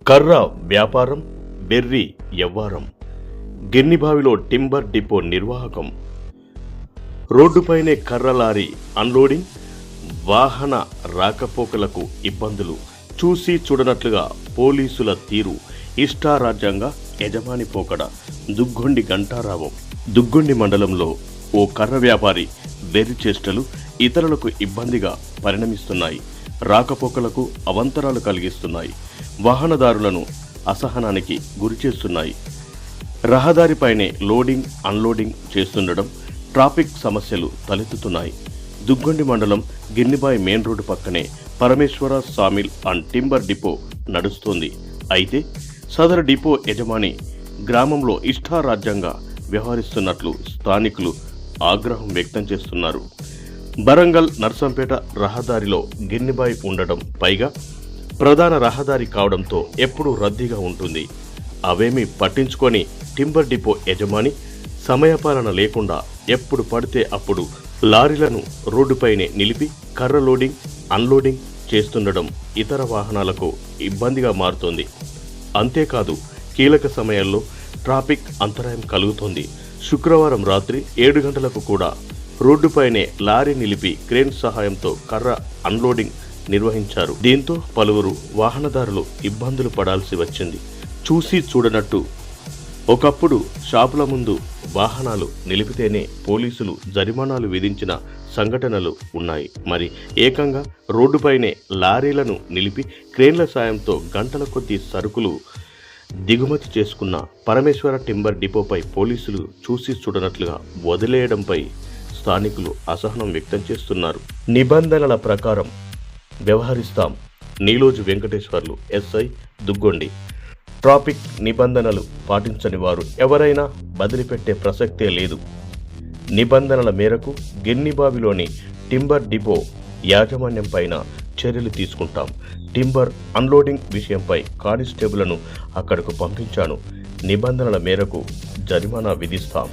కర్ర వ్యాపారం, బెర్రీ యవ్వారం. గిన్నిబావిలో టింబర్ డిపో నిర్వాహకం. రోడ్డుపైనే కర్ర లారీ అన్లోడింగ్, వాహన రాకపోకలకు ఇబ్బందులు. చూసి చూడనట్లుగా పోలీసుల తీరు. ఇష్టారాజ్యంగా యజమాని పోకడ. దుగ్గొండి గంటారావం. దుగ్గొండి మండలంలో ఓ కర్ర వ్యాపారి బెర్రీ చేష్టలు ఇతరులకు ఇబ్బందిగా పరిణమిస్తున్నాయి. రాకపోకలకు అవంతరాలు కలిగిస్తున్నాయి. వాహనదారులను అసహనానికి గురిచేస్తున్నాయి. రహదారిపైనే లోడింగ్ అన్లోడింగ్ చేస్తుండడం ట్రాఫిక్ సమస్యలు తలెత్తుతున్నాయి. దుగ్గొండి మండలం గిన్నిబాయి మెయిన్ రోడ్డు పక్కనే పరమేశ్వర సామిల్ అండ్ టింబర్ డిపో నడుస్తోంది. అయితే సదరు డిపో యజమాని గ్రామంలో ఇష్టారాజ్యంగా వ్యవహరిస్తున్నట్లు స్థానికులు ఆగ్రహం వ్యక్తం చేస్తున్నారు. బరంగల్ నర్సంపేట రహదారిలో గిన్నిబాయి ఉండడం, పైగా ప్రధాన రహదారి కావడంతో ఎప్పుడూ రద్దీగా ఉంటుంది. అవేమీ పట్టించుకొని టింబర్ డిపో యజమాని సమయపాలన లేకుండా ఎప్పుడు పడితే అప్పుడు లారీలను రోడ్డుపైనే నిలిపి కర్ర లోడింగ్ అన్లోడింగ్ చేస్తుండడం ఇతర వాహనాలకు ఇబ్బందిగా మారుతోంది. అంతేకాదు, కీలక సమయాల్లో ట్రాఫిక్ అంతరాయం కలుగుతోంది. శుక్రవారం రాత్రి 7 గంటలకు కూడా రోడ్డుపైనే లారీ నిలిపి క్రేన్ సహాయంతో కర్ర అన్లోడింగ్ నిర్వహించారు. దీంతో పలువురు వాహనదారులు ఇబ్బందులు పడాల్సి వచ్చింది. చూసి చూడనట్టు ఒకప్పుడు షాపుల ముందు వాహనాలు నిలిపితేనే పోలీసులు జరిమానాలు విధించిన సంఘటనలు ఉన్నాయి. మరి ఏకంగా రోడ్డుపైనే లారీలను నిలిపి క్రేన్ల సాయంతో గంటల కొద్దీ సరుకులు దిగుమతి చేసుకున్న పరమేశ్వర టింబర్ డిపోపై పోలీసులు చూసి చూడనట్లుగా వదిలేయడంపై స్థానికులు అసహనం వ్యక్తం చేస్తున్నారు. నిబంధనల ప్రకారం వ్యవహరిస్తాం. నీలోజు వెంకటేశ్వర్లు, ఎస్ఐ, దుగ్గొండి. ట్రాఫిక్ నిబంధనలు పాటించని వారు ఎవరైనా బదిలిపెట్టే ప్రసక్తే లేదు. నిబంధనల మేరకు గిన్నిబావిలోని టింబర్ డిపో యాజమాన్యం పైన చర్యలు తీసుకుంటాం. టింబర్ అన్లోడింగ్ విషయంపై కానిస్టేబుల్ను అక్కడకు పంపించాను. నిబంధనల మేరకు జరిమానా విధిస్తాం.